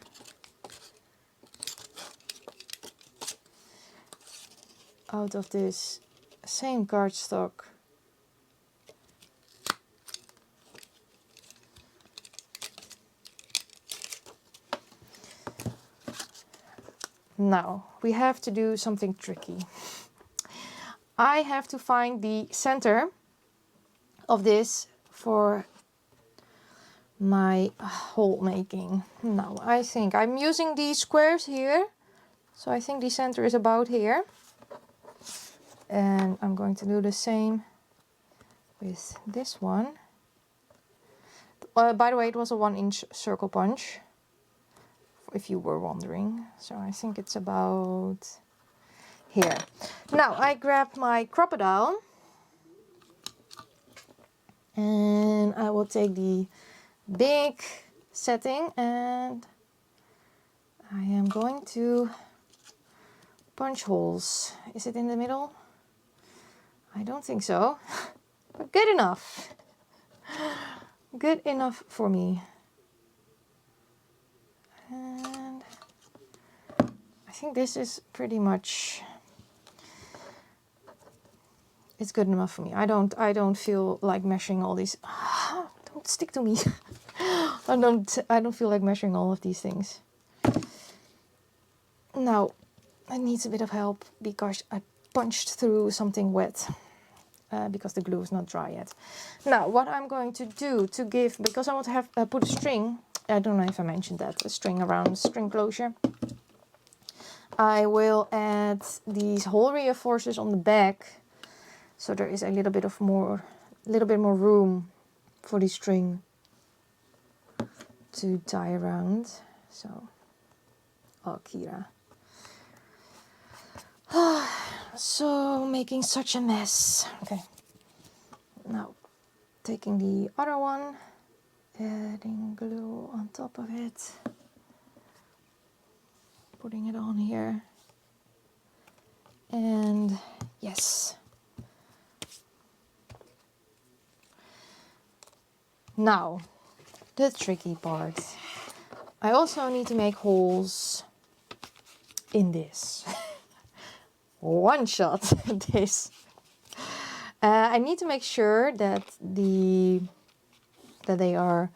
Out of this same cardstock. Now we have to do something tricky. I have to find the center of this for my hole making. Now I think I'm using these squares here, so I think the center is about here, and I'm going to do the same with this one. By the way, it was a 1-inch circle punch, if you were wondering. So I think it's about here. Now I grab my crocodile and I will take the big setting and I am going to punch holes. Is it in the middle? I don't think so, but good enough. Good enough for me. And I think this is pretty much, it's good enough for me. I don't feel like measuring all these. Don't stick to me. I don't feel like measuring all of these things. Now it needs a bit of help because I punched through something wet. Because the glue is not dry yet. Now what I'm going to do to give, because I want to have put a string, I don't know if I mentioned that, a string around string closure. I will add these hole reinforcers on the back, so there is a little bit more room for the string to tie around. So, oh, Kyra. So, making such a mess. Okay. Now, taking the other one, adding glue on top of it, putting it on here, and yes. Now, the tricky part. I also need to make holes in this. One shot this. I need to make sure that they are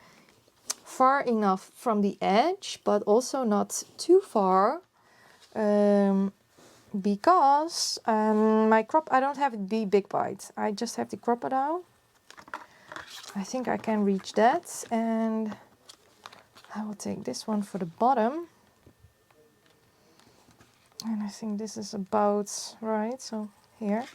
far enough from the edge, but also not too far, because my crop, I don't have the big bite. I just have the crop-a-dow. I think I can reach that, and I will take this one for the bottom. And I think this is about right, so here.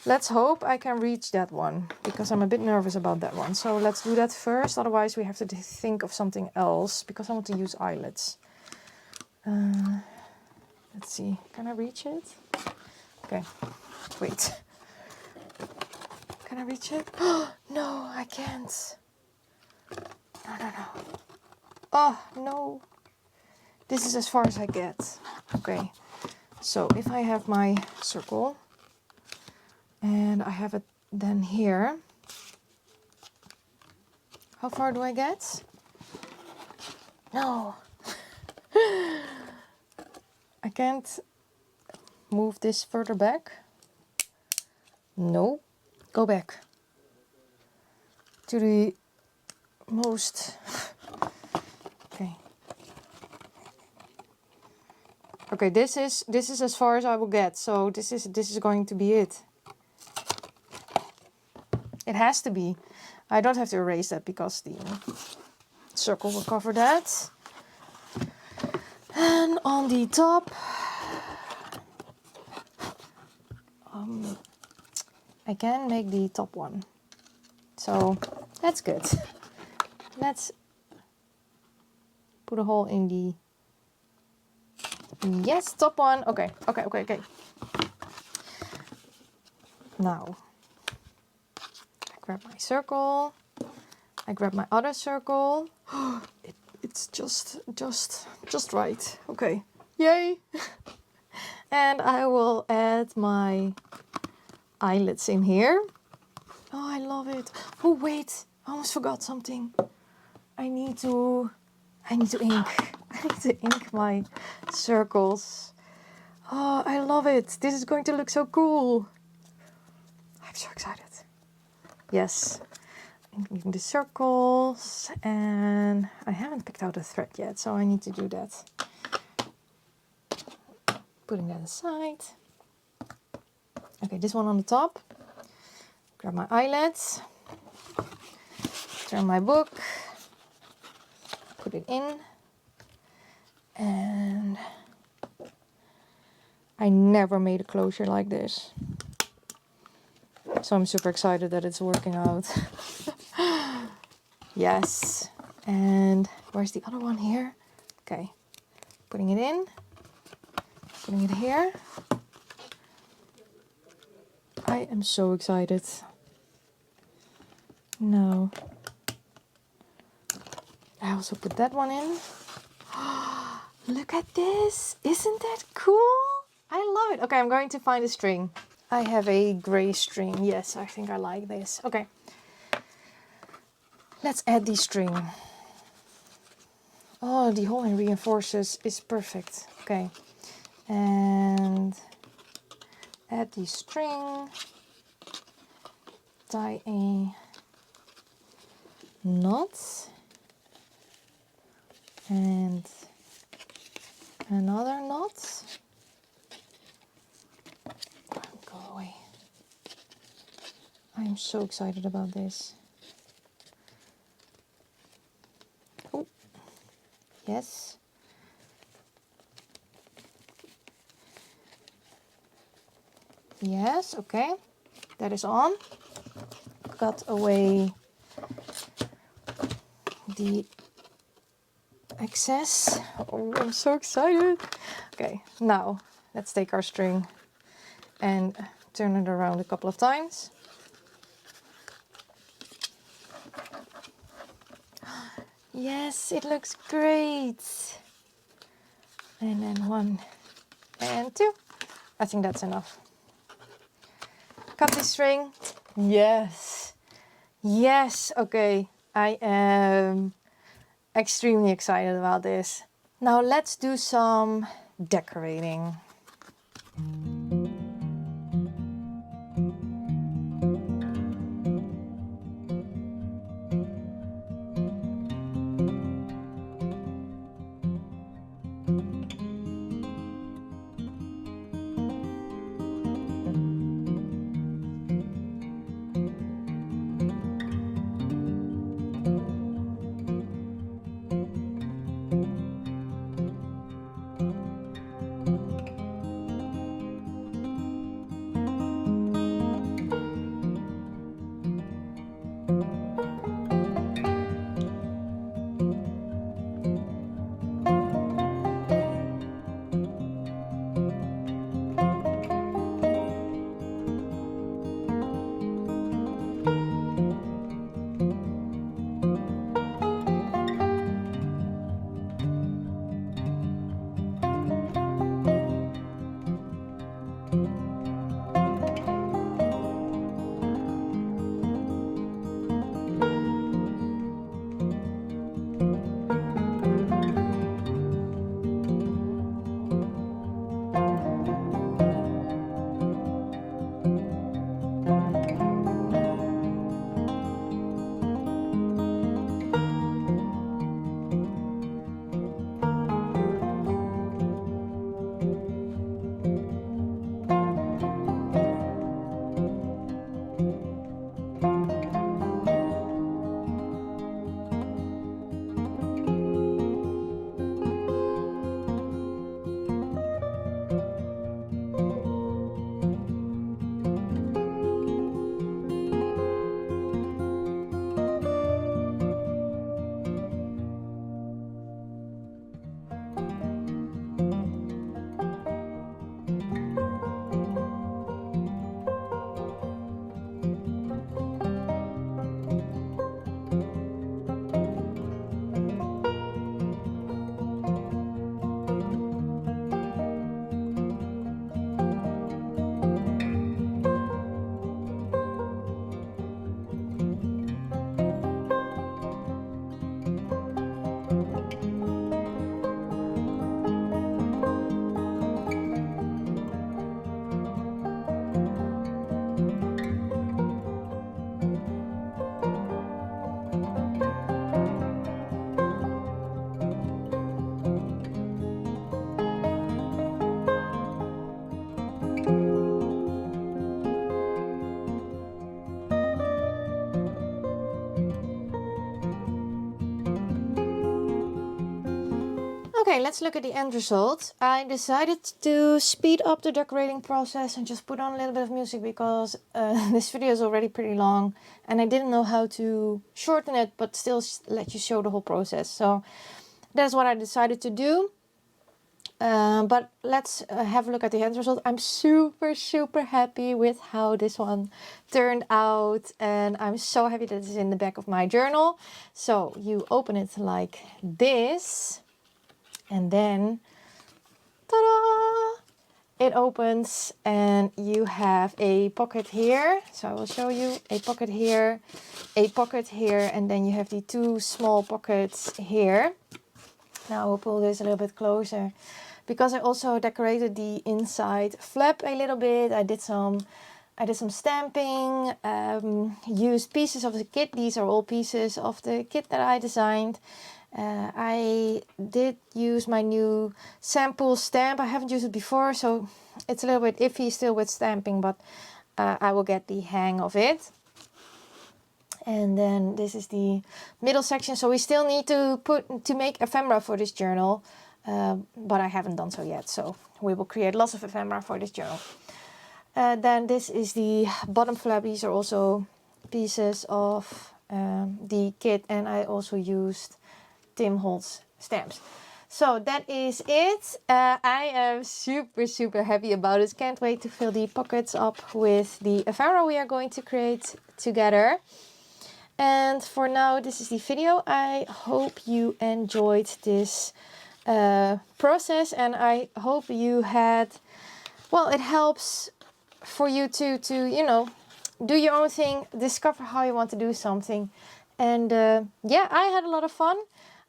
Let's hope I can reach that one, because I'm a bit nervous about that one. So let's do that first, otherwise we have to think of something else, because I want to use eyelets. Let's see, can I reach it? Okay, wait. Can I reach it? No, I can't. No. Oh, no. This is as far as I get. Okay, so if I have my circle, and I have it then here. How far do I get? No. I can't move this further back. No. Go back. To the most... Okay. Okay, this is as far as I will get. So this is going to be it. It has to be. I don't have to erase that because the circle will cover that. And on the top, I can make the top one. So that's good. Let's put a hole in the, yes, top one. Okay. Now, I grab my circle. I grab my other circle. It's just right. Okay. Yay! And I will add my eyelets in here. Oh, I love it. Oh, wait. I almost forgot something. I need to ink. I need to ink my circles. Oh, I love it. This is going to look so cool. I'm so excited. Yes. Inking the circles, and I haven't picked out a thread yet, so I need to do that. Putting that aside. Okay, this one on the top. Grab my eyelets. Turn my book. Put it in. And I never made a closure like this. So I'm super excited that it's working out. Yes. And where's the other one here? Okay. Putting it in. Putting it here. I am so excited. No. I also put that one in. Look at this. Isn't that cool? I love it. Okay, I'm going to find a string. I have a gray string. Yes, I think I like this. Okay. Let's add the string. Oh, the hole in reinforces is perfect. Okay. And add the string. Tie a knot. And another knot. Go away. I'm so excited about this. Oh, yes. Yes, okay. That is on. Cut away the excess. Oh, I'm so excited. Okay, now let's take our string and turn it around a couple of times. Yes, it looks great. And then 1 and 2. I think that's enough. Cut the string. Yes. Yes. Okay. I am extremely excited about this. Now let's do some decorating. Okay, let's look at the end result. I decided to speed up the decorating process and just put on a little bit of music because this video is already pretty long and I didn't know how to shorten it but still let you show the whole process. So that's what I decided to do. But let's have a look at the end result. I'm super happy with how this one turned out and I'm so happy that it's in the back of my journal. So you open it like this. And then, ta-da! It opens and you have a pocket here. So I will show you a pocket here, and then you have the two small pockets here. Now I will pull this a little bit closer because I also decorated the inside flap a little bit. I did some stamping, used pieces of the kit. These are all pieces of the kit that I designed. I did use my new sample stamp. I haven't used it before, so it's a little bit iffy still with stamping, but I will get the hang of it. And then this is the middle section. So we still need to make ephemera for this journal, but I haven't done so yet. So we will create lots of ephemera for this journal. Then this is the bottom flap. These are also pieces of the kit, and I also used Tim Holtz stamps. So that is it. I am super happy about it. Can't wait to fill the pockets up with the ephemera we are going to create together. And for now, this is the video. I hope you enjoyed this process, and I hope you had, well, it helps for you to you know, do your own thing, discover how you want to do something. And yeah, I had a lot of fun.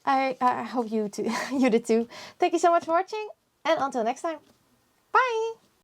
I hope you too, you did too. Thank you so much for watching, and until next time, bye.